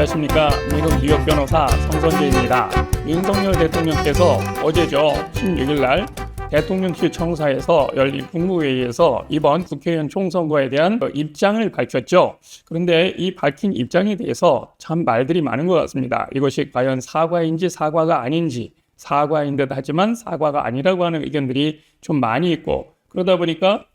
안녕하십니까. 미국 뉴욕 변호사 성선재입니다. 윤석열 대통령께서 어제죠 16일 날 대통령실 청사에서 열린 국무회의에서 이번 국회의원 총선거에 대한 입장을 밝혔죠. 그런데 이 밝힌 입장에 대해서 참 말들이 많은 것 같습니다. 이것이 과연 사과인지 사과가 아닌지, 사과인 듯 하지만 사과가 아니라고 하는 의견들이 좀 많이 있고, 그러다 보니까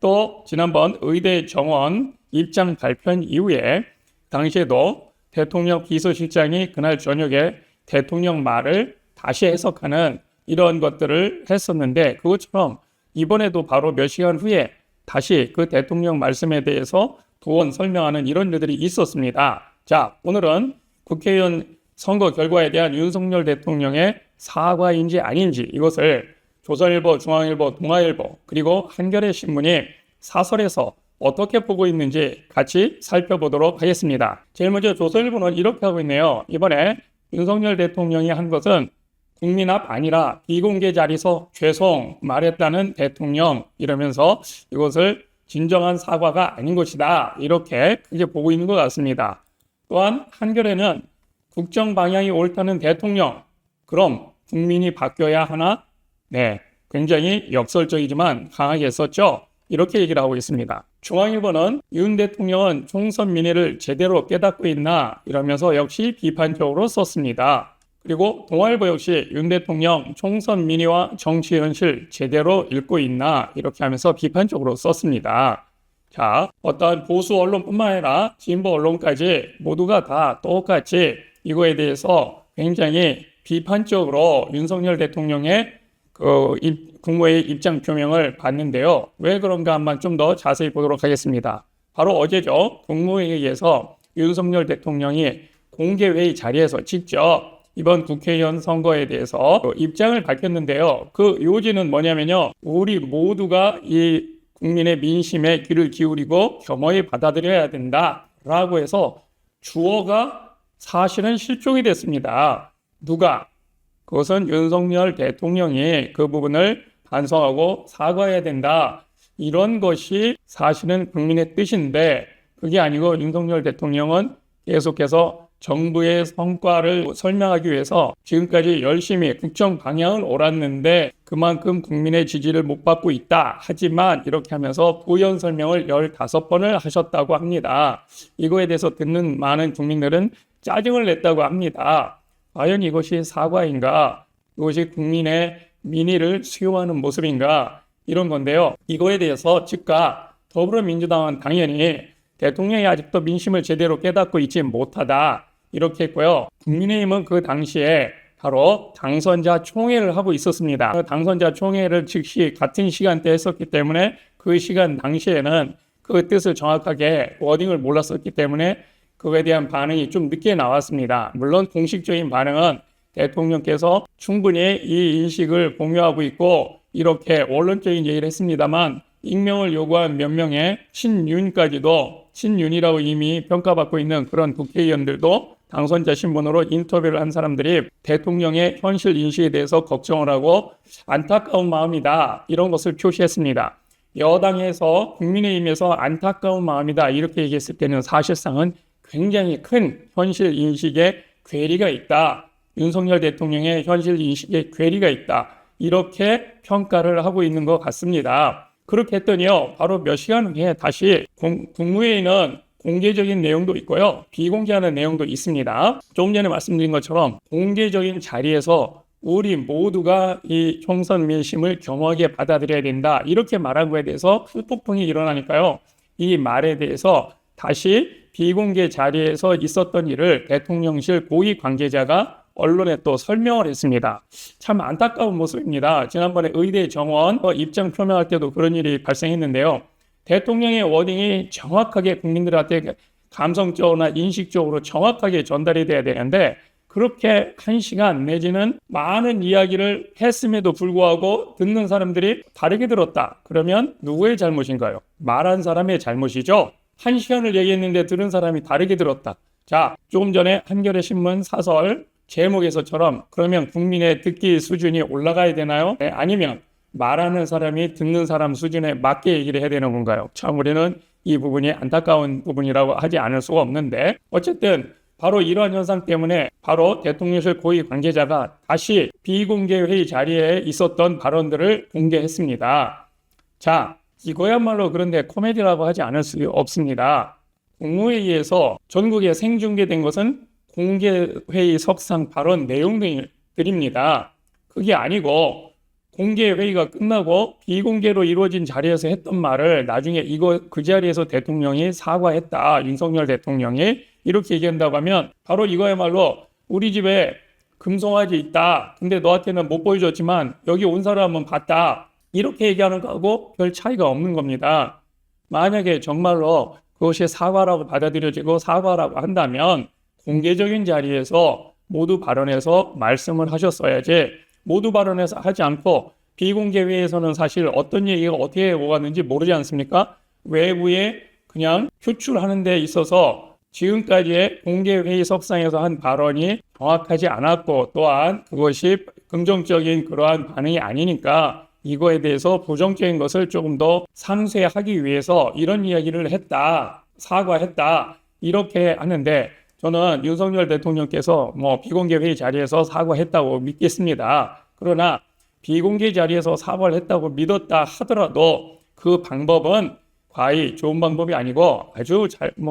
또 지난번 의대 정원 입장 발표 이후에 당시에도 대통령 비서실장이 그날 저녁에 대통령 말을 다시 해석하는 이런 것들을 했었는데, 그것처럼 이번에도 바로 몇 시간 후에 다시 그 대통령 말씀에 대해서 도원 설명하는 이런 일들이 있었습니다. 자, 오늘은 국회의원 선거 결과에 대한 윤석열 대통령의 사과인지 아닌지, 이것을 조선일보, 중앙일보, 동아일보 그리고 한겨레 신문이 사설에서 어떻게 보고 있는지 같이 살펴보도록 하겠습니다. 제일 먼저 조선일보는 이렇게 하고 있네요. 이번에 윤석열 대통령이 한 것은 국민 앞 아니라 비공개 자리에서 죄송 말했다는 대통령, 이러면서 이것을 진정한 사과가 아닌 것이다, 이렇게 크게 보고 있는 것 같습니다. 또한 한겨레는 국정 방향이 옳다는 대통령, 그럼 국민이 바뀌어야 하나? 네, 굉장히 역설적이지만 강하게 썼죠. 이렇게 얘기를 하고 있습니다. 중앙일보는 윤 대통령은 총선 민의를 제대로 깨닫고 있나? 이러면서 역시 비판적으로 썼습니다. 그리고 동아일보 역시 윤 대통령 총선 민의와 정치 현실 제대로 읽고 있나? 이렇게 하면서 비판적으로 썼습니다. 자, 어떠한 보수 언론뿐만 아니라 진보 언론까지 모두가 다 똑같이 이거에 대해서 굉장히 비판적으로 윤석열 대통령의 국무회의 입장 표명을 봤는데요. 왜 그런가 한번 좀 더 자세히 보도록 하겠습니다. 바로 어제죠. 국무회의에서 윤석열 대통령이 공개회의 자리에서 직접 이번 국회의원 선거에 대해서 입장을 밝혔는데요. 그 요지는 뭐냐면요, 우리 모두가 이 국민의 민심에 귀를 기울이고 겸허히 받아들여야 된다라고 해서 주어가 사실은 실종이 됐습니다. 누가? 그것은 윤석열 대통령이 그 부분을 반성하고 사과해야 된다, 이런 것이 사실은 국민의 뜻인데, 그게 아니고 윤석열 대통령은 계속해서 정부의 성과를 설명하기 위해서 지금까지 열심히 국정 방향을 옳았는데 그만큼 국민의 지지를 못 받고 있다, 하지만 이렇게 하면서 부연 설명을 15번을 하셨다고 합니다. 이거에 대해서 듣는 많은 국민들은 짜증을 냈다고 합니다. 과연 이것이 사과인가? 이것이 국민의 민의를 수용하는 모습인가? 이런 건데요. 이거에 대해서 즉각 더불어민주당은 당연히 대통령이 아직도 민심을 제대로 깨닫고 있지 못하다, 이렇게 했고요. 국민의힘은 그 당시에 바로 당선자 총회를 하고 있었습니다. 그 당선자 총회를 즉시 같은 시간대에 했었기 때문에 그 시간 당시에는 그 뜻을 정확하게 워딩을 몰랐었기 때문에 그거에 대한 반응이 좀 늦게 나왔습니다. 물론 공식적인 반응은 대통령께서 충분히 이 인식을 공유하고 있고 이렇게 원론적인 얘기를 했습니다만, 익명을 요구한 몇 명의 신윤이라고 이미 평가받고 있는 그런 국회의원들도 당선자 신분으로 인터뷰를 한 사람들이 대통령의 현실 인식에 대해서 걱정을 하고 안타까운 마음이다, 이런 것을 표시했습니다. 여당에서 국민의힘에서 안타까운 마음이다 이렇게 얘기했을 때는 사실상은 굉장히 큰 현실 인식에 괴리가 있다, 윤석열 대통령의 현실 인식에 괴리가 있다, 이렇게 평가를 하고 있는 것 같습니다. 그렇게 했더니요, 바로 몇 시간 후에 다시 국무회의는 공개적인 내용도 있고요, 비공개하는 내용도 있습니다. 조금 전에 말씀드린 것처럼 공개적인 자리에서 우리 모두가 이 총선 민심을 겸허하게 받아들여야 된다, 이렇게 말한 거에 대해서 후폭풍이 일어나니까요, 이 말에 대해서 다시 비공개 자리에서 있었던 일을 대통령실 고위 관계자가 언론에 또 설명을 했습니다. 참 안타까운 모습입니다. 지난번에 의대 정원 입장 표명할 때도 그런 일이 발생했는데요. 대통령의 워딩이 정확하게 국민들한테 감성적으로나 인식적으로 정확하게 전달이 돼야 되는데, 그렇게 1시간 내지는 많은 이야기를 했음에도 불구하고 듣는 사람들이 다르게 들었다. 그러면 누구의 잘못인가요? 말한 사람의 잘못이죠. 1시간을 얘기했는데 들은 사람이 다르게 들었다. 자, 조금 전에 한겨레 신문 사설 제목에서처럼 그러면 국민의 듣기 수준이 올라가야 되나요? 네, 아니면 말하는 사람이 듣는 사람 수준에 맞게 얘기를 해야 되는 건가요? 참 우리는 이 부분이 안타까운 부분이라고 하지 않을 수가 없는데, 어쨌든 바로 이러한 현상 때문에 바로 대통령실 고위 관계자가 다시 비공개 회의 자리에 있었던 발언들을 공개했습니다. 자, 이거야말로 그런데 코미디라고 하지 않을 수 없습니다. 국무회의에서 전국에 생중계된 것은 공개회의석상 발언 내용들입니다. 그게 아니고 공개회의가 끝나고 비공개로 이루어진 자리에서 했던 말을 나중에 그 자리에서 대통령이 사과했다. 윤석열 대통령이 이렇게 얘기한다고 하면 바로 이거야말로 우리 집에 금송아지 있다. 근데 너한테는 못 보여줬지만 여기 온 사람은 봤다. 이렇게 얘기하는 거하고 별 차이가 없는 겁니다. 만약에 정말로 그것이 사과라고 받아들여지고 사과라고 한다면 공개적인 자리에서 모두 발언해서 말씀을 하셨어야지 모두 발언해서 하지 않고 비공개 회의에서는 사실 어떤 얘기가 어떻게 오갔는지 모르지 않습니까? 외부에 그냥 표출하는 데 있어서 지금까지의 공개 회의석상에서 한 발언이 정확하지 않았고 또한 그것이 긍정적인 그러한 반응이 아니니까 이거에 대해서 부정적인 것을 조금 더 상쇄하기 위해서 이런 이야기를 했다, 사과했다 이렇게 하는데 저는 윤석열 대통령께서 비공개 회의 자리에서 사과했다고 믿겠습니다. 그러나 비공개 자리에서 사과를 했다고 믿었다 하더라도 그 방법은 과히 좋은 방법이 아니고 아주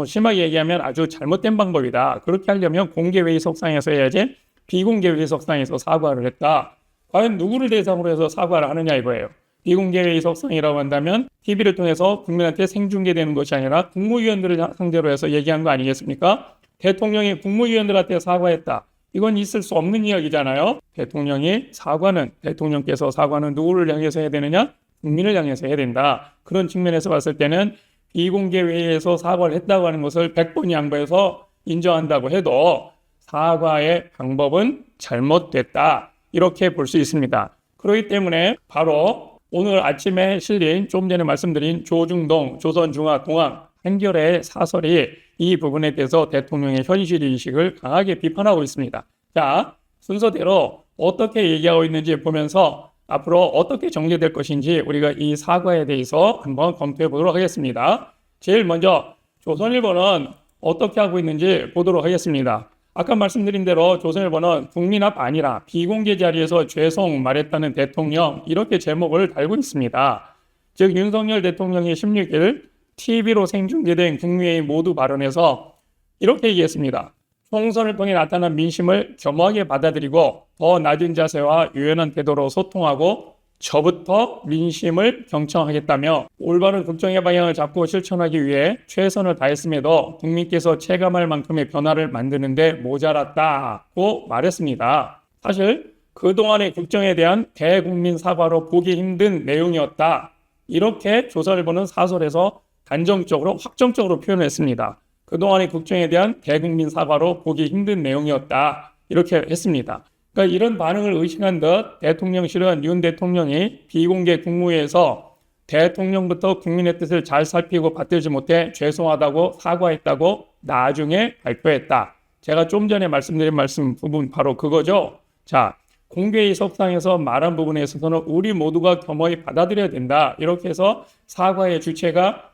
심하게 얘기하면 아주 잘못된 방법이다. 그렇게 하려면 공개 회의 석상에서 해야지 비공개 회의 석상에서 사과를 했다. 과연 누구를 대상으로 해서 사과를 하느냐 이거예요. 비공개 회의 석상이라고 한다면 TV를 통해서 국민한테 생중계되는 것이 아니라 국무위원들을 상대로 해서 얘기한 거 아니겠습니까? 대통령이 국무위원들한테 사과했다. 이건 있을 수 없는 이야기잖아요. 대통령께서 사과는 누구를 향해서 해야 되느냐? 국민을 향해서 해야 된다. 그런 측면에서 봤을 때는 비공개 회의에서 사과를 했다고 하는 것을 100번 양보해서 인정한다고 해도 사과의 방법은 잘못됐다. 이렇게 볼 수 있습니다. 그렇기 때문에 바로 오늘 아침에 실린 좀 전에 말씀드린 조중동, 조선중앙, 한겨레 사설이 이 부분에 대해서 대통령의 현실인식을 강하게 비판하고 있습니다. 자, 순서대로 어떻게 얘기하고 있는지 보면서 앞으로 어떻게 정리될 것인지 우리가 이 사과에 대해서 한번 검토해 보도록 하겠습니다. 제일 먼저 조선일보는 어떻게 하고 있는지 보도록 하겠습니다. 아까 말씀드린 대로 조선일보는 국민 앞 아니라 비공개 자리에서 죄송 말했다는 대통령 이렇게 제목을 달고 있습니다. 즉 윤석열 대통령이 16일 TV로 생중계된 국무회의 모두 발언에서 이렇게 얘기했습니다. 총선을 통해 나타난 민심을 겸허하게 받아들이고 더 낮은 자세와 유연한 태도로 소통하고 저부터 민심을 경청하겠다며 올바른 국정의 방향을 잡고 실천하기 위해 최선을 다했음에도 국민께서 체감할 만큼의 변화를 만드는 데 모자랐다고 말했습니다. 사실 그동안의 국정에 대한 대국민 사과로 보기 힘든 내용이었다. 이렇게 조선일보는 사설에서 단정적으로 확정적으로 표현했습니다. 그동안의 국정에 대한 대국민 사과로 보기 힘든 내용이었다. 이렇게 했습니다. 그러니까 이런 반응을 의식한 듯 대통령실은 윤 대통령이 비공개 국무회에서 대통령부터 국민의 뜻을 잘 살피고 받들지 못해 죄송하다고 사과했다고 나중에 발표했다. 제가 좀 전에 말씀드린 부분 바로 그거죠. 자, 공개의 석상에서 말한 부분에 있어서는 우리 모두가 겸허히 받아들여야 된다. 이렇게 해서 사과의 주체가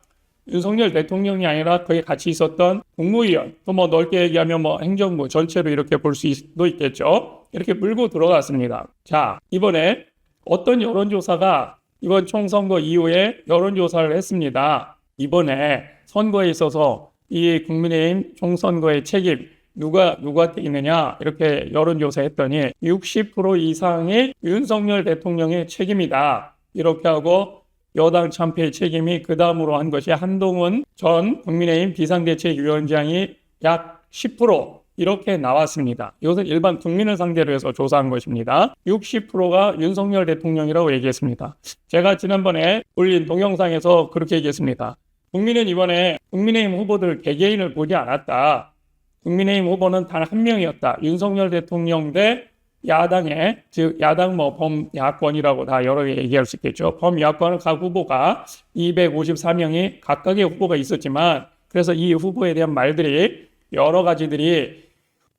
윤석열 대통령이 아니라 거기 같이 있었던 국무위원, 또 넓게 얘기하면 행정부 전체로 이렇게 볼 수도 있겠죠. 이렇게 물고 들어갔습니다. 자, 이번에 어떤 여론조사가 이번 총선거 이후에 여론조사를 했습니다. 이번에 선거에 있어서 이 국민의힘 총선거의 책임 누구한테 있느냐 이렇게 여론조사 했더니 60% 이상이 윤석열 대통령의 책임이다. 이렇게 하고 여당 참패의 책임이 그 다음으로 한 것이 한동훈 전 국민의힘 비상대책위원장이 약 10% 이렇게 나왔습니다. 이것은 일반 국민을 상대로 해서 조사한 것입니다. 60%가 윤석열 대통령이라고 얘기했습니다. 제가 지난번에 올린 동영상에서 그렇게 얘기했습니다. 국민은 이번에 국민의힘 후보들 개개인을 보지 않았다. 국민의힘 후보는 단 한 명이었다. 윤석열 대통령 대 야당의, 즉 야당 범야권이라고 다 여러 개 얘기할 수 있겠죠. 범야권은 각 후보가 254명이 각각의 후보가 있었지만 그래서 이 후보에 대한 말들이 여러 가지들이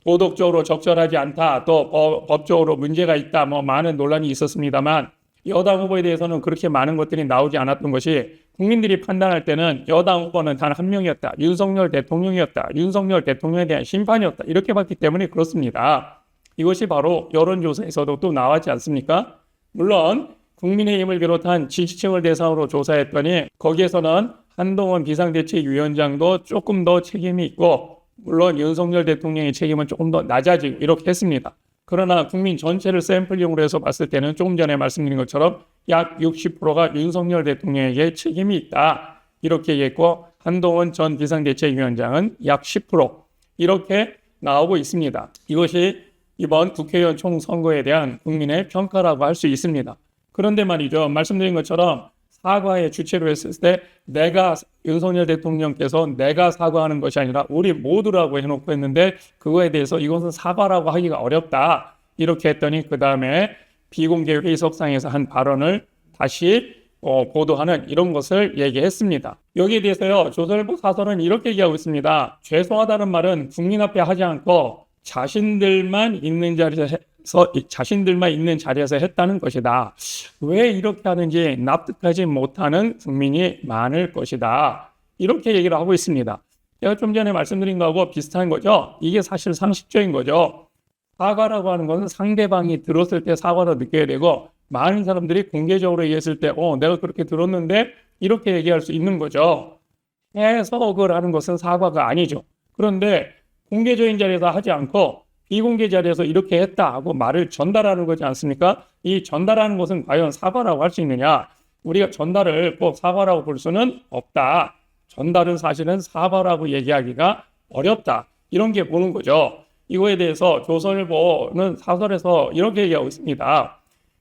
도덕적으로 적절하지 않다, 또 법적으로 문제가 있다, 많은 논란이 있었습니다만 여당 후보에 대해서는 그렇게 많은 것들이 나오지 않았던 것이 국민들이 판단할 때는 여당 후보는 단 한 명이었다. 윤석열 대통령이었다. 윤석열 대통령에 대한 심판이었다. 이렇게 봤기 때문에 그렇습니다. 이것이 바로 여론조사에서도 또 나왔지 않습니까? 물론 국민의힘을 비롯한 지지층을 대상으로 조사했더니 거기에서는 한동훈 비상대책위원장도 조금 더 책임이 있고 물론 윤석열 대통령의 책임은 조금 더 낮아지고 이렇게 했습니다. 그러나 국민 전체를 샘플링으로 해서 봤을 때는 조금 전에 말씀드린 것처럼 약 60%가 윤석열 대통령에게 책임이 있다. 이렇게 얘기했고 한동훈 전 비상대책위원장은 약 10% 이렇게 나오고 있습니다. 이것이 이번 국회의원 총선거에 대한 국민의 평가라고 할 수 있습니다. 그런데 말이죠. 말씀드린 것처럼 사과의 주체로 했을 때 내가 윤석열 대통령께서 내가 사과하는 것이 아니라 우리 모두라고 해놓고 했는데 그거에 대해서 이것은 사과라고 하기가 어렵다. 이렇게 했더니 그 다음에 비공개 회의석상에서 한 발언을 다시 보도하는 이런 것을 얘기했습니다. 여기에 대해서요. 조선일보 사설은 이렇게 얘기하고 있습니다. 죄송하다는 말은 국민 앞에 하지 않고 자신들만 있는 자리에서 했다는 것이다. 왜 이렇게 하는지 납득하지 못하는 국민이 많을 것이다. 이렇게 얘기를 하고 있습니다. 제가 좀 전에 말씀드린 거하고 비슷한 거죠. 이게 사실 상식적인 거죠. 사과라고 하는 것은 상대방이 들었을 때 사과로 느껴야 되고 많은 사람들이 공개적으로 얘기했을 때 내가 그렇게 들었는데 이렇게 얘기할 수 있는 거죠. 해석을 하는 것은 사과가 아니죠. 그런데 공개적인 자리에서 하지 않고 비공개 자리에서 이렇게 했다 하고 말을 전달하는 거지 않습니까? 이 전달하는 것은 과연 사과라고 할 수 있느냐? 우리가 전달을 꼭 사과라고 볼 수는 없다. 전달은 사실은 사과라고 얘기하기가 어렵다. 이런 게 보는 거죠. 이거에 대해서 조선일보는 사설에서 이렇게 얘기하고 있습니다.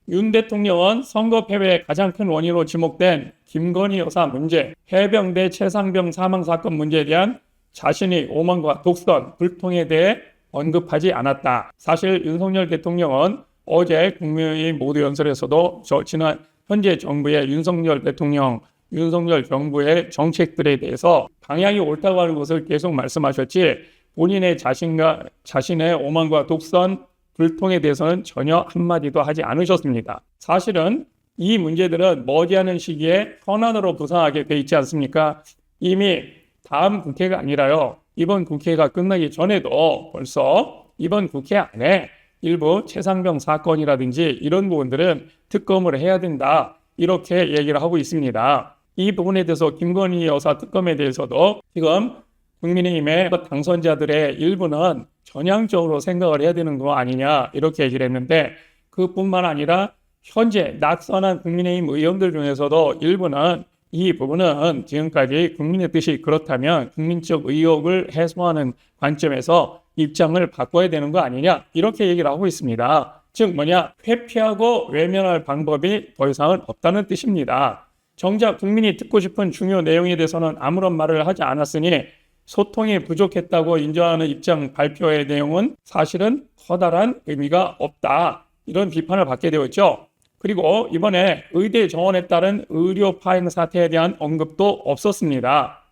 윤 대통령은 선거 패배의 가장 큰 원인으로 지목된 김건희 여사 문제, 해병대 최상병 사망 사건 문제에 대한 자신의 오만과 독선, 불통에 대해 언급하지 않았다. 사실 윤석열 대통령은 어제 국민의힘 모두 연설에서도 지난 현재 정부의 윤석열 정부의 정책들에 대해서 방향이 옳다고 하는 것을 계속 말씀하셨지 본인의 자신의 오만과 독선, 불통에 대해서는 전혀 한마디도 하지 않으셨습니다. 사실은 이 문제들은 머지않은 시기에 현안으로 부상하게 돼 있지 않습니까? 이미 다음 국회가 아니라요. 이번 국회가 끝나기 전에도 벌써 이번 국회 안에 일부 최상병 사건이라든지 이런 부분들은 특검을 해야 된다. 이렇게 얘기를 하고 있습니다. 이 부분에 대해서 김건희 여사 특검에 대해서도 지금 국민의힘의 당선자들의 일부는 전향적으로 생각을 해야 되는 거 아니냐 이렇게 얘기를 했는데 그뿐만 아니라 현재 낙선한 국민의힘 의원들 중에서도 일부는 이 부분은 지금까지 국민의 뜻이 그렇다면 국민적 의혹을 해소하는 관점에서 입장을 바꿔야 되는 거 아니냐 이렇게 얘기를 하고 있습니다. 즉 뭐냐 회피하고 외면할 방법이 더 이상은 없다는 뜻입니다. 정작 국민이 듣고 싶은 중요 내용에 대해서는 아무런 말을 하지 않았으니 소통이 부족했다고 인정하는 입장 발표의 내용은 사실은 커다란 의미가 없다. 이런 비판을 받게 되었죠. 그리고 이번에 의대 정원에 따른 의료 파행 사태에 대한 언급도 없었습니다.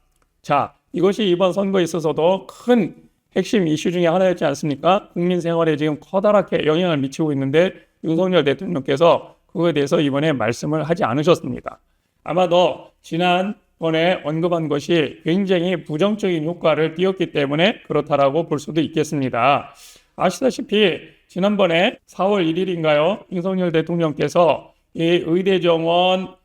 자, 이것이 이번 선거에 있어서도 큰 핵심 이슈 중에 하나였지 않습니까? 국민 생활에 지금 커다랗게 영향을 미치고 있는데 윤석열 대통령께서 그거에 대해서 이번에 말씀을 하지 않으셨습니다. 아마도 지난번에 언급한 것이 굉장히 부정적인 효과를 띄었기 때문에 그렇다라고 볼 수도 있겠습니다. 아시다시피 지난번에 4월 1일인가요? 윤석열 대통령께서 이 의대 정원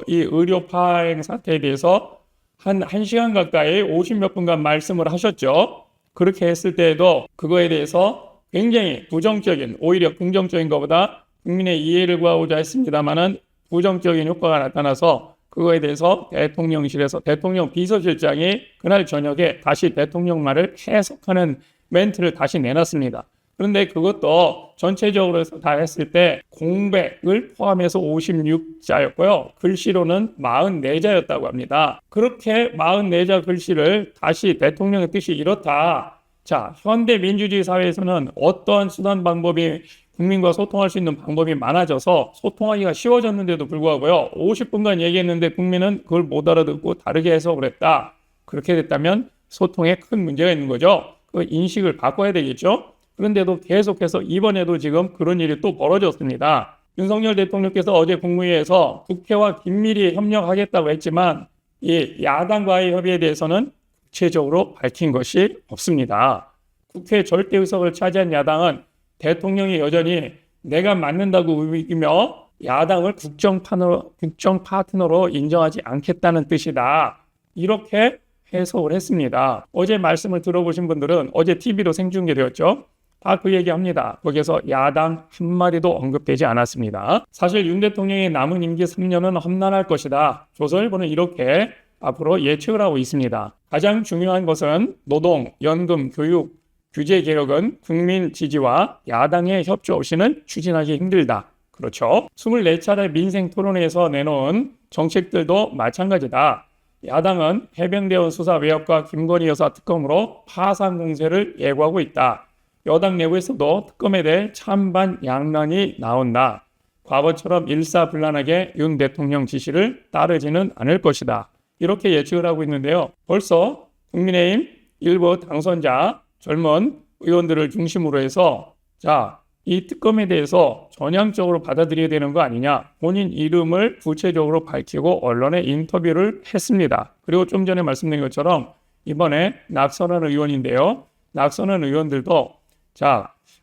이 의료 파행 사태에 대해서 한 1시간 가까이 50몇 분간 말씀을 하셨죠. 그렇게 했을 때에도 그거에 대해서 굉장히 부정적인 오히려 긍정적인 것보다 국민의 이해를 구하고자 했습니다마는 부정적인 효과가 나타나서 그거에 대해서 대통령실에서 대통령 비서실장이 그날 저녁에 다시 대통령 말을 해석하는 멘트를 다시 내놨습니다. 그런데 그것도 전체적으로 해서 다 했을 때 공백을 포함해서 56자였고요. 글씨로는 44자였다고 합니다. 그렇게 44자 글씨를 다시 대통령의 뜻이 이렇다. 자, 현대 민주주의 사회에서는 어떠한 수단 방법이 국민과 소통할 수 있는 방법이 많아져서 소통하기가 쉬워졌는데도 불구하고요. 50분간 얘기했는데 국민은 그걸 못 알아듣고 다르게 해석을 했다. 그렇게 됐다면 소통에 큰 문제가 있는 거죠. 그 인식을 바꿔야 되겠죠. 그런데도 계속해서 이번에도 지금 그런 일이 또 벌어졌습니다. 윤석열 대통령께서 어제 국무회의에서 국회와 긴밀히 협력하겠다고 했지만 이 야당과의 협의에 대해서는 구체적으로 밝힌 것이 없습니다. 국회 절대 의석을 차지한 야당은 대통령이 여전히 내가 맞는다고 우기며 야당을 국정 파트너로 인정하지 않겠다는 뜻이다. 이렇게 해석을 했습니다. 어제 말씀을 들어보신 분들은 어제 TV로 생중계되었죠. 다 그 얘기합니다. 거기서 야당 한마디도 언급되지 않았습니다. 사실 윤 대통령의 남은 임기 3년은 험난할 것이다. 조선일보는 이렇게 앞으로 예측을 하고 있습니다. 가장 중요한 것은 노동, 연금, 교육, 규제 개혁은 국민 지지와 야당의 협조 없이는 추진하기 힘들다. 그렇죠. 24차례 민생 토론회에서 내놓은 정책들도 마찬가지다. 야당은 해병대원 수사 외압과 김건희 여사 특검으로 파상 공세를 예고하고 있다. 여당 내부에서도 특검에 대해 찬반 양난이 나온다. 과거처럼 일사불란하게 윤 대통령 지시를 따르지는 않을 것이다. 이렇게 예측을 하고 있는데요. 벌써 국민의힘 일부 당선자 젊은 의원들을 중심으로 해서 이 특검에 대해서 전향적으로 받아들여야 되는 거 아니냐. 본인 이름을 구체적으로 밝히고 언론에 인터뷰를 했습니다. 그리고 좀 전에 말씀드린 것처럼 이번에 낙선한 의원인데요. 낙선한 의원들도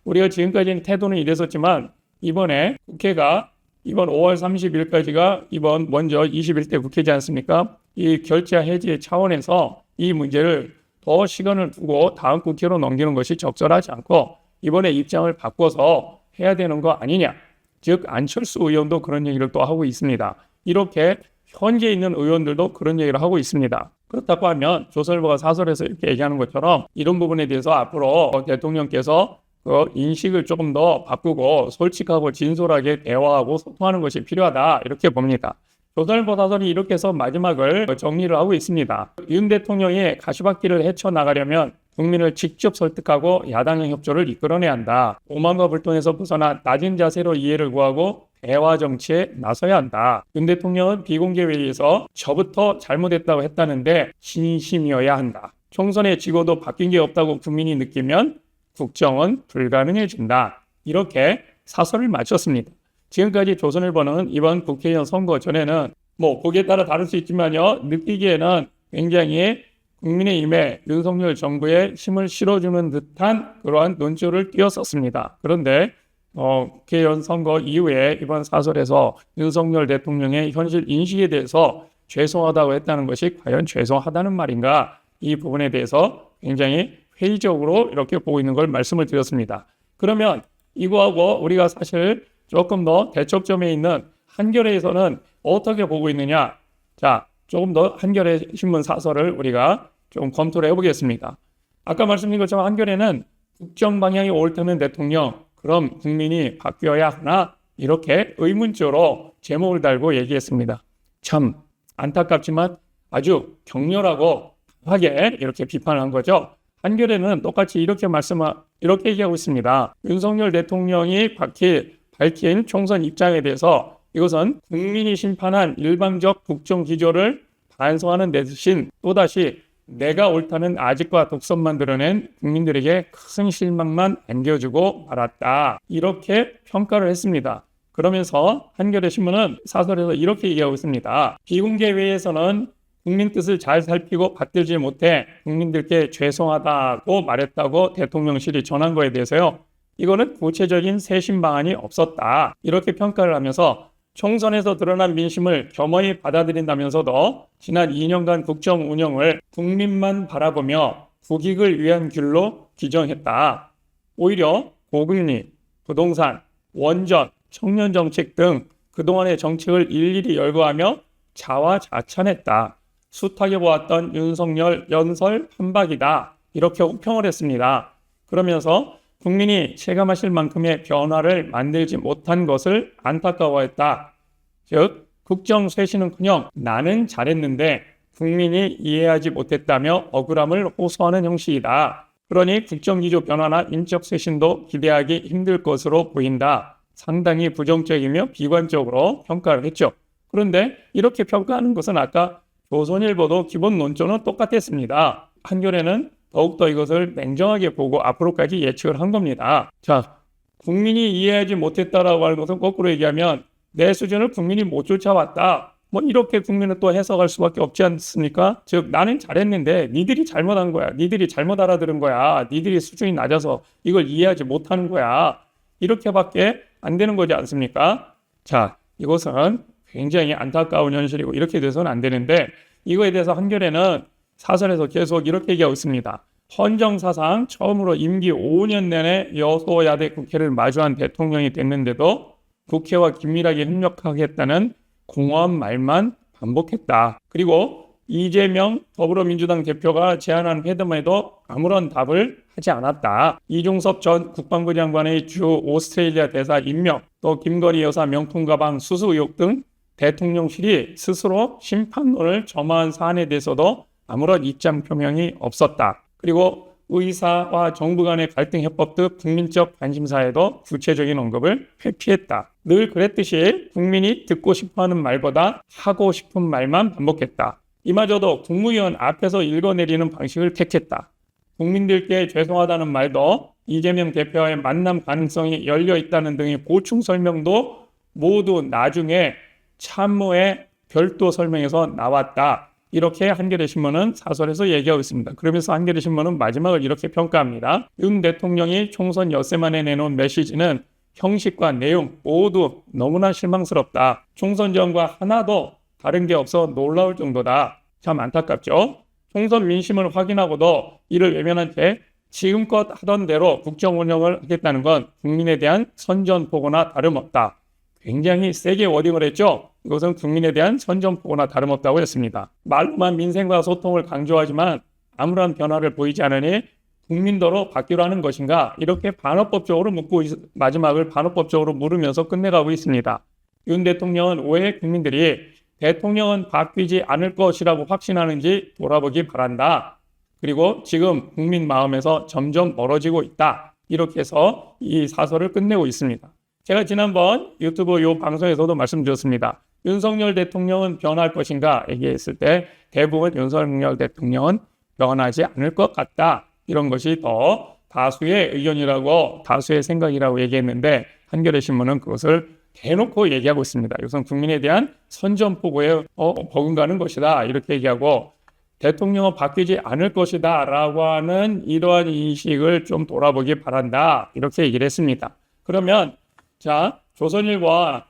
우리가 지금까지는 태도는 이랬었지만 이번에 국회가 이번 5월 30일까지가 이번 먼저 21대 국회지 않습니까? 이 결재 해지 차원에서 이 문제를 더 시간을 두고 다음 국회로 넘기는 것이 적절하지 않고 이번에 입장을 바꿔서 해야 되는 거 아니냐. 즉 안철수 의원도 그런 얘기를 또 하고 있습니다. 이렇게 현재 있는 의원들도 그런 얘기를 하고 있습니다. 그렇다고 하면 조선일보가 사설에서 이렇게 얘기하는 것처럼 이런 부분에 대해서 앞으로 대통령께서 그 인식을 조금 더 바꾸고 솔직하고 진솔하게 대화하고 소통하는 것이 필요하다. 이렇게 봅니다. 조선일보 사설이 이렇게 해서 마지막을 정리를 하고 있습니다. 윤 대통령이 가시밭길을 헤쳐나가려면 국민을 직접 설득하고 야당의 협조를 이끌어내야 한다. 오만과 불통에서 벗어나 낮은 자세로 이해를 구하고 대화 정치에 나서야 한다. 윤 대통령은 비공개 회의에서 저부터 잘못했다고 했다는데 진심이어야 한다. 총선에 지고도 바뀐 게 없다고 국민이 느끼면 국정은 불가능해진다. 이렇게 사설을 마쳤습니다. 지금까지 조선일보는 이번 국회의원 선거 전에는 거기에 따라 다를 수 있지만요. 느끼기에는 굉장히 국민의힘에 윤석열 정부에 힘을 실어주는 듯한 그러한 논조를 띄웠었습니다. 그런데 국회의원 선거 이후에 이번 사설에서 윤석열 대통령의 현실 인식에 대해서 죄송하다고 했다는 것이 과연 죄송하다는 말인가? 이 부분에 대해서 굉장히 회의적으로 이렇게 보고 있는 걸 말씀을 드렸습니다. 그러면 이거하고 우리가 사실 조금 더 대척점에 있는 한겨레에서는 어떻게 보고 있느냐? 조금 더 한겨레 신문 사설을 우리가 좀 검토를 해보겠습니다. 아까 말씀드린 것처럼 한겨레는 국정 방향이 옳다는 대통령, 그럼 국민이 바뀌어야 하나? 이렇게 의문조로 제목을 달고 얘기했습니다. 참 안타깝지만 아주 격렬하고 강하게 이렇게 비판을 한 거죠. 한겨레는 똑같이 이렇게 얘기하고 있습니다. 윤석열 대통령이 밝힌 총선 입장에 대해서 이것은 국민이 심판한 일방적 국정 기조를 반성하는 대신 또다시 내가 옳다는 아직과 독선만 드러낸 국민들에게 큰 실망만 안겨주고 말았다. 이렇게 평가를 했습니다. 그러면서 한겨레 신문은 사설에서 이렇게 얘기하고 있습니다. 비공개 회의에서는 국민 뜻을 잘 살피고 받들지 못해 국민들께 죄송하다고 말했다고 대통령실이 전한 거에 대해서요. 이거는 구체적인 쇄신 방안이 없었다. 이렇게 평가를 하면서 총선에서 드러난 민심을 겸허히 받아들인다면서도 지난 2년간 국정 운영을 국민만 바라보며 국익을 위한 길로 규정했다. 오히려 고금리, 부동산, 원전, 청년 정책 등 그동안의 정책을 일일이 열거하며 자화자찬했다. 숱하게 보았던 윤석열 연설 판박이다. 이렇게 혹평을 했습니다. 그러면서 국민이 체감하실 만큼의 변화를 만들지 못한 것을 안타까워했다. 즉 국정 쇄신은커녕 나는 잘했는데 국민이 이해하지 못했다며 억울함을 호소하는 형식이다. 그러니 국정기조 변화나 인적 쇄신도 기대하기 힘들 것으로 보인다. 상당히 부정적이며 비관적으로 평가를 했죠. 그런데 이렇게 평가하는 것은 아까 조선일보도 기본 논조는 똑같았습니다. 한겨레는 더욱더 이것을 냉정하게 보고 앞으로까지 예측을 한 겁니다. 국민이 이해하지 못했다라고 하는 것은 거꾸로 얘기하면 내 수준을 국민이 못 쫓아왔다. 뭐 이렇게 국민은 또 해석할 수밖에 없지 않습니까? 즉 나는 잘했는데 니들이 잘못한 거야. 니들이 잘못 알아들은 거야. 니들이 수준이 낮아서 이걸 이해하지 못하는 거야. 이렇게밖에 안 되는 거지 않습니까? 자, 이것은 굉장히 안타까운 현실이고 이렇게 돼서는 안 되는데 이거에 대해서 한겨레는 사설에서 계속 이렇게 얘기하고 있습니다. 헌정사상 처음으로 임기 5년 내내 여소야대 국회를 마주한 대통령이 됐는데도 국회와 긴밀하게 협력하겠다는 공허한 말만 반복했다. 그리고 이재명 더불어민주당 대표가 제안한 회담에도 아무런 답을 하지 않았다. 이종섭 전 국방부 장관의 주 오스트레일리아 대사 임명, 또 김건희 여사 명품 가방 수수 의혹 등 대통령실이 스스로 심판론을 점화한 사안에 대해서도 아무런 입장 표명이 없었다. 그리고 의사와 정부 간의 갈등 해법 등 국민적 관심사에도 구체적인 언급을 회피했다. 늘 그랬듯이 국민이 듣고 싶어하는 말보다 하고 싶은 말만 반복했다. 이마저도 국무위원 앞에서 읽어내리는 방식을 택했다. 국민들께 죄송하다는 말도 이재명 대표와의 만남 가능성이 열려 있다는 등의 보충 설명도 모두 나중에 참모의 별도 설명에서 나왔다. 이렇게 한겨레 신문은 사설에서 얘기하고 있습니다. 그러면서 한겨레 신문은 마지막을 이렇게 평가합니다. 윤 대통령이 총선 엿새 만에 내놓은 메시지는 형식과 내용 모두 너무나 실망스럽다. 총선 전과 하나도 다른 게 없어 놀라울 정도다. 참 안타깝죠. 총선 민심을 확인하고도 이를 외면한 채 지금껏 하던 대로 국정 운영을 하겠다는 건 국민에 대한 선전포고나 다름없다. 굉장히 세게 워딩을 했죠. 이것은 국민에 대한 선전포고나 다름없다고 했습니다. 말로만 민생과 소통을 강조하지만 아무런 변화를 보이지 않으니 국민도로 바뀌라는 것인가 이렇게 반어법적으로 묻고 마지막을 반어법적으로 물으면서 끝내가고 있습니다. 윤 대통령은 왜 국민들이 대통령은 바뀌지 않을 것이라고 확신하는지 돌아보기 바란다. 그리고 지금 국민 마음에서 점점 멀어지고 있다. 이렇게 해서 이 사설을 끝내고 있습니다. 제가 지난번 유튜브 요 방송에서도 말씀드렸습니다. 윤석열 대통령은 변할 것인가 얘기했을 때 대부분 윤석열 대통령은 변하지 않을 것 같다. 이런 것이 더 다수의 의견이라고 다수의 생각이라고 얘기했는데 한겨레 신문은 그것을 대놓고 얘기하고 있습니다. 이것은 국민에 대한 선전포고에 버금가는 것이다. 이렇게 얘기하고 대통령은 바뀌지 않을 것이다 라고 하는 이러한 인식을 좀 돌아보기 바란다. 이렇게 얘기를 했습니다. 그러면 자, 조선일보와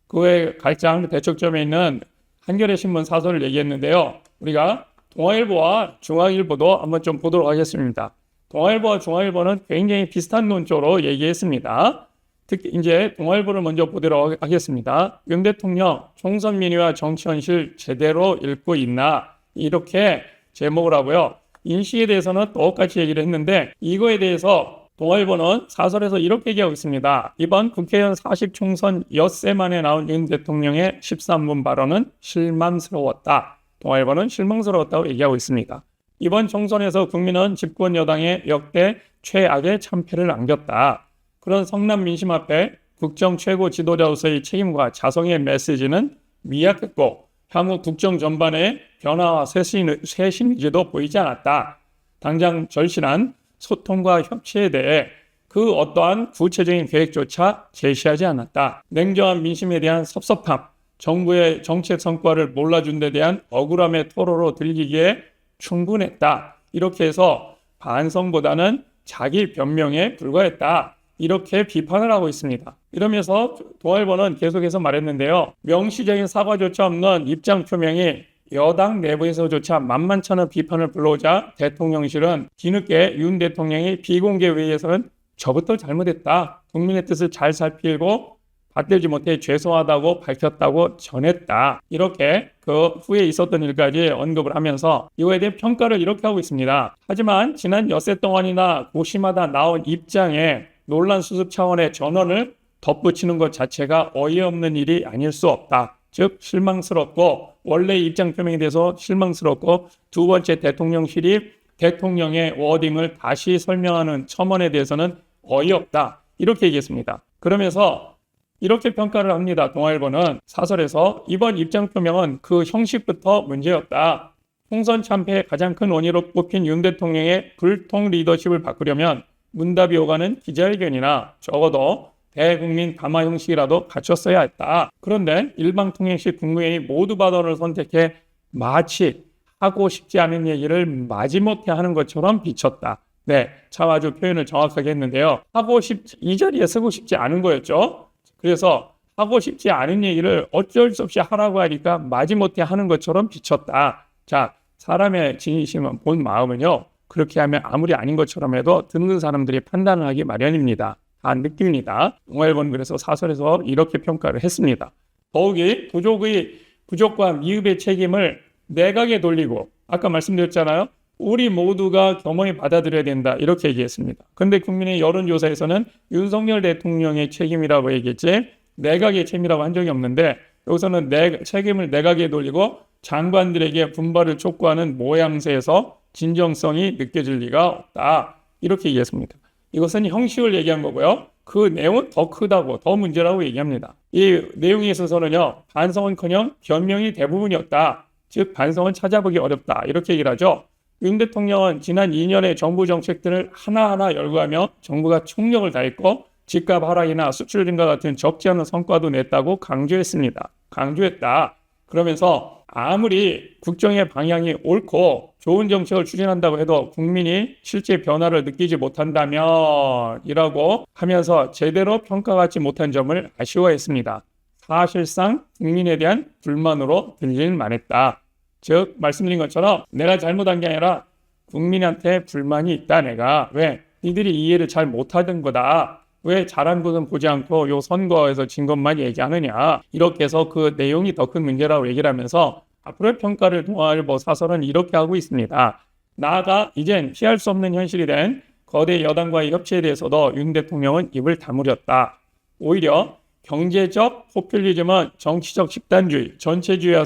그의 가장 대척점에 있는 한겨레 신문 사설을 얘기했는데요. 우리가 동아일보와 중앙일보도 한번 좀 보도록 하겠습니다. 동아일보와 중앙일보는 굉장히 비슷한 논조로 얘기했습니다. 특히 이제 동아일보를 먼저 보도록 하겠습니다. 윤 대통령 총선 민의와 정치 현실 제대로 읽고 있나? 이렇게 제목을 하고요. 인식에 대해서는 똑같이 얘기를 했는데 이거에 대해서 동아일보는 사설에서 이렇게 얘기하고 있습니다. 이번 국회의원 40총선 엿새 만에 나온 윤 대통령의 13분 발언은 실망스러웠다. 동아일보는 실망스러웠다고 얘기하고 있습니다. 이번 총선에서 국민은 집권 여당의 역대 최악의 참패를 안겼다. 그런 성남 민심 앞에 국정 최고 지도자로서의 책임과 자성의 메시지는 미약했고 향후 국정 전반의 변화와 쇄신 의지도 보이지 않았다. 당장 절실한 소통과 협치에 대해 그 어떠한 구체적인 계획조차 제시하지 않았다. 냉정한 민심에 대한 섭섭함, 정부의 정책 성과를 몰라준 데 대한 억울함의 토로로 들리기에 충분했다. 이렇게 해서 반성보다는 자기 변명에 불과했다. 이렇게 비판을 하고 있습니다. 이러면서 동아일보는 계속해서 말했는데요. 명시적인 사과조차 없는 입장 표명이 여당 내부에서조차 만만찮은 비판을 불러오자 대통령실은 뒤늦게 윤 대통령이 비공개 회의에서는 저부터 잘못했다. 국민의 뜻을 잘 살피고 받들지 못해 죄송하다고 밝혔다고 전했다. 이렇게 그 후에 있었던 일까지 언급을 하면서 이거에 대해 평가를 이렇게 하고 있습니다. 하지만 지난 엿새 동안이나 고시마다 나온 입장에 논란 수습 차원의 전원을 덧붙이는 것 자체가 어이없는 일이 아닐 수 없다. 즉 실망스럽고 원래 입장 표명에 대해서 실망스럽고 두 번째 대통령실이 대통령의 워딩을 다시 설명하는 첨언에 대해서는 어이없다. 이렇게 얘기했습니다. 그러면서 이렇게 평가를 합니다. 동아일보는 사설에서 이번 입장 표명은 그 형식부터 문제였다. 총선 참패의 가장 큰 원인으로 꼽힌 윤 대통령의 불통 리더십을 바꾸려면 문답이 오가는 기자회견이나 적어도 대국민 담화 형식이라도 갖췄어야 했다. 그런데 일방통행식 국무회의 모두 발언을 선택해 마치 하고 싶지 않은 얘기를 마지못해 하는 것처럼 비쳤다. 네, 참 아주 표현을 정확하게 했는데요. 이 자리에 쓰고 싶지 않은 거였죠. 그래서 하고 싶지 않은 얘기를 어쩔 수 없이 하라고 하니까 마지못해 하는 것처럼 비쳤다. 자, 사람의 진심은 본 마음은요. 그렇게 하면 아무리 아닌 것처럼 해도 듣는 사람들이 판단을 하기 마련입니다. 다 느낍니다. 동아일보는 그래서 사설에서 이렇게 평가를 했습니다. 더욱이 부족과 미흡의 책임을 내각에 돌리고 아까 말씀드렸잖아요. 우리 모두가 겸허히 받아들여야 된다. 이렇게 얘기했습니다. 그런데 국민의 여론조사에서는 윤석열 대통령의 책임이라고 얘기했지 내각의 책임이라고 한 적이 없는데 여기서는 책임을 내각에 돌리고 장관들에게 분발을 촉구하는 모양새에서 진정성이 느껴질 리가 없다. 이렇게 얘기했습니다. 이것은 형식을 얘기한 거고요. 그 내용은 더 크다고, 더 문제라고 얘기합니다. 이 내용에 있어서는요, 반성은커녕 변명이 대부분이었다. 즉 반성은 찾아보기 어렵다. 이렇게 얘기를 하죠. 윤 대통령은 지난 2년의 정부 정책들을 하나하나 열거하며 정부가 총력을 다했고 집값 하락이나 수출 증가 같은 적지 않은 성과도 냈다고 강조했다. 그러면서 아무리 국정의 방향이 옳고 좋은 정책을 추진한다고 해도 국민이 실제 변화를 느끼지 못한다면 이라고 하면서 제대로 평가받지 못한 점을 아쉬워했습니다. 사실상 국민에 대한 불만으로 들릴 만했다. 즉 말씀드린 것처럼 내가 잘못한 게 아니라 국민한테 불만이 있다. 내가 왜 니들이 이해를 잘 못하던 거다. 왜 잘한 것은 보지 않고 요 선거에서 진 것만 얘기하느냐. 이렇게 해서 그 내용이 더 큰 문제라고 얘기를 하면서 앞으로의 평가를 동아일보 사설은 이렇게 하고 있습니다. 나아가 이젠 피할 수 없는 현실이 된 거대 여당과의 협치에 대해서도 윤 대통령은 입을 다물었다. 오히려 경제적 포퓰리즘은 정치적 집단주의, 전체주의와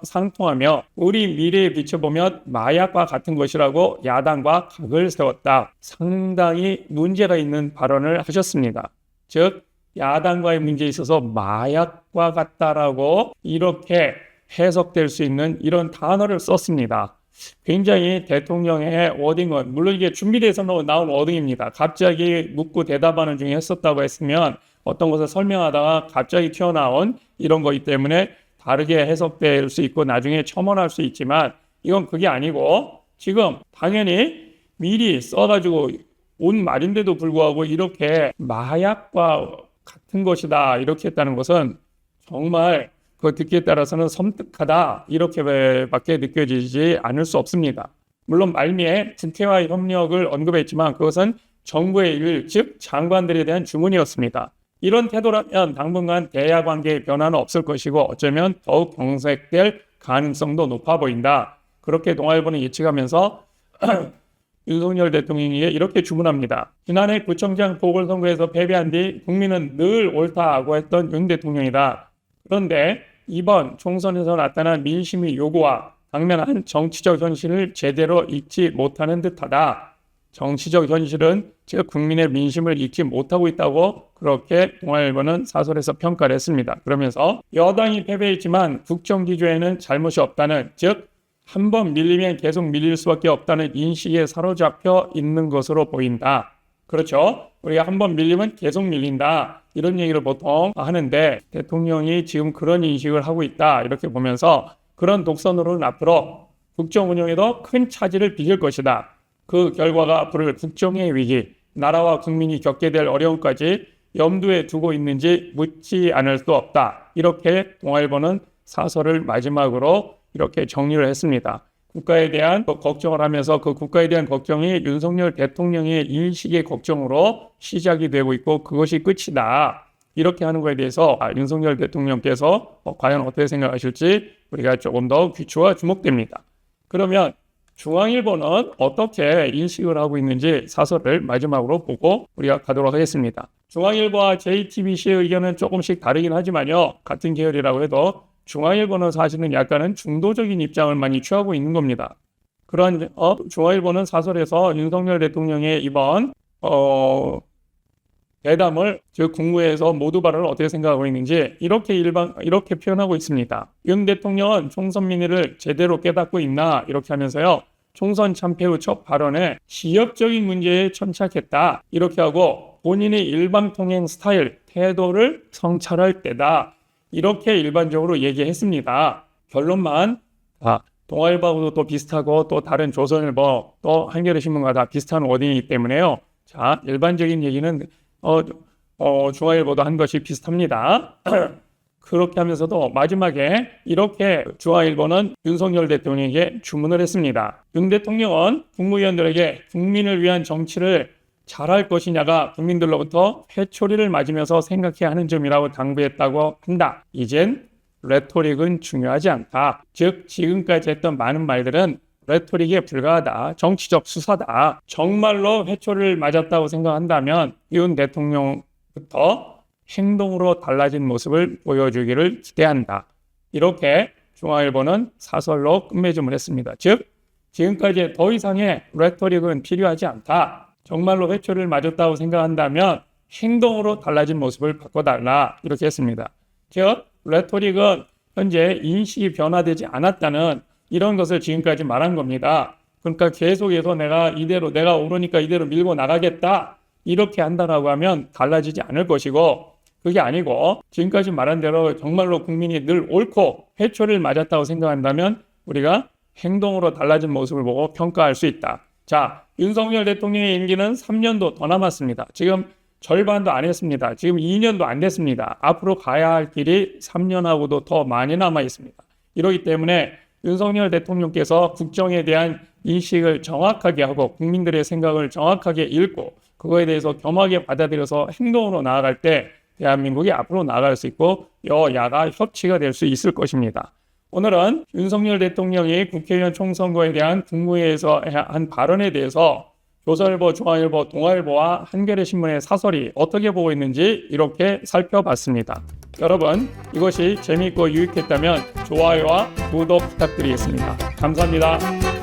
상통하며 우리 미래에 비춰보면 마약과 같은 것이라고 야당과 각을 세웠다. 상당히 문제가 있는 발언을 하셨습니다. 즉 야당과의 문제에 있어서 마약과 같다라고 이렇게 해석될 수 있는 이런 단어를 썼습니다. 굉장히 대통령의 워딩은 물론 이게 준비돼서 나온 워딩입니다. 갑자기 묻고 대답하는 중에 했었다고 했으면 어떤 것을 설명하다가 갑자기 튀어나온 이런 거기 때문에 다르게 해석될 수 있고 나중에 첨언할 수 있지만 이건 그게 아니고 지금 당연히 미리 써가지고 온 말인데도 불구하고 이렇게 마약과 같은 것이다 이렇게 했다는 것은 정말 그 듣기에 따라서는 섬뜩하다 이렇게밖에 느껴지지 않을 수 없습니다. 물론 말미에 국회와의 협력을 언급했지만 그것은 정부의 일, 즉 장관들에 대한 주문이었습니다. 이런 태도라면 당분간 대야 관계의 변화는 없을 것이고 어쩌면 더욱 경색될 가능성도 높아 보인다. 그렇게 동아일보는 예측하면서 윤석열 대통령이 이렇게 주문합니다. 지난해 구청장 보궐선거에서 패배한 뒤 국민은 늘 옳다고 했던 윤 대통령이다. 그런데 이번 총선에서 나타난 민심의 요구와 당면한 정치적 현실을 제대로 읽지 못하는 듯하다. 정치적 현실은 즉 국민의 민심을 읽지 못하고 있다고 그렇게 동아일보는 사설에서 평가를 했습니다. 그러면서 여당이 패배했지만 국정기조에는 잘못이 없다는 즉 한 번 밀리면 계속 밀릴 수밖에 없다는 인식에 사로잡혀 있는 것으로 보인다. 그렇죠? 우리가 한 번 밀리면 계속 밀린다. 이런 얘기를 보통 하는데 대통령이 지금 그런 인식을 하고 있다. 이렇게 보면서 그런 독선으로는 앞으로 국정 운영에도 큰 차질을 빚을 것이다. 그 결과가 앞으로 국정의 위기, 나라와 국민이 겪게 될 어려움까지 염두에 두고 있는지 묻지 않을 수 없다. 이렇게 동아일보는 사설을 마지막으로 이렇게 정리를 했습니다. 국가에 대한 걱정을 하면서 그 국가에 대한 걱정이 윤석열 대통령의 인식의 걱정으로 시작이 되고 있고 그것이 끝이다. 이렇게 하는 것에 대해서 윤석열 대통령께서 과연 어떻게 생각하실지 우리가 조금 더 귀추와 주목됩니다. 그러면 중앙일보는 어떻게 인식을 하고 있는지 사설을 마지막으로 보고 우리가 가도록 하겠습니다. 중앙일보와 JTBC의 의견은 조금씩 다르긴 하지만요. 같은 계열이라고 해도 중앙일보는 사실은 약간은 중도적인 입장을 많이 취하고 있는 겁니다. 그런 중앙일보는 사설에서 윤석열 대통령의 이번 대담을 즉 국무회에서 모두 발언을 어떻게 생각하고 있는지 이렇게 표현하고 있습니다. 윤 대통령은 총선 민의를 제대로 깨닫고 있나 이렇게 하면서요. 총선 참패 후 첫 발언에 지역적인 문제에 천착했다. 이렇게 하고 본인의 일방통행 스타일, 태도를 성찰할 때다. 이렇게 일반적으로 얘기했습니다. 결론만 동아일보하고도 또 비슷하고 또 다른 조선일보 또 한겨레 신문과 다 비슷한 워딩이기 때문에요. 자, 일반적인 얘기는 중앙일보도 한 것이 비슷합니다. 그렇게 하면서도 마지막에 이렇게 중앙일보는 윤석열 대통령에게 주문을 했습니다. 윤 대통령은 국무위원들에게 국민을 위한 정치를 잘할 것이냐가 국민들로부터 회초리를 맞으면서 생각해야 하는 점이라고 당부했다고 한다. 이젠 레토릭은 중요하지 않다. 즉 지금까지 했던 많은 말들은 레토릭에 불과하다. 정치적 수사다. 정말로 회초리를 맞았다고 생각한다면 윤 대통령부터 행동으로 달라진 모습을 보여주기를 기대한다. 이렇게 중앙일보는 사설로 끝맺음을 했습니다. 즉 지금까지 더 이상의 레토릭은 필요하지 않다. 정말로 회초리를 맞았다고 생각한다면 행동으로 달라진 모습을 바꿔달라. 이렇게 했습니다. 즉 레토릭은 현재 인식이 변화되지 않았다는 이런 것을 지금까지 말한 겁니다. 그러니까 계속해서 내가 오르니까 이대로 밀고 나가겠다. 이렇게 한다라고 하면 달라지지 않을 것이고 그게 아니고 지금까지 말한 대로 정말로 국민이 늘 옳고 회초리를 맞았다고 생각한다면 우리가 행동으로 달라진 모습을 보고 평가할 수 있다. 자, 윤석열 대통령의 임기는 3년도 더 남았습니다. 지금 절반도 안 했습니다. 지금 2년도 안 됐습니다. 앞으로 가야 할 길이 3년하고도 더 많이 남아 있습니다. 이러기 때문에 윤석열 대통령께서 국정에 대한 인식을 정확하게 하고 국민들의 생각을 정확하게 읽고 그거에 대해서 겸하게 받아들여서 행동으로 나아갈 때 대한민국이 앞으로 나아갈 수 있고 여야가 협치가 될 수 있을 것입니다. 오늘은 윤석열 대통령이 국회의원 총선거에 대한 국무회의에서 한 발언에 대해서 조선일보, 중앙일보, 동아일보와 한겨레 신문의 사설이 어떻게 보고 있는지 이렇게 살펴봤습니다. 여러분 이것이 재미있고 유익했다면 좋아요와 구독 부탁드리겠습니다. 감사합니다.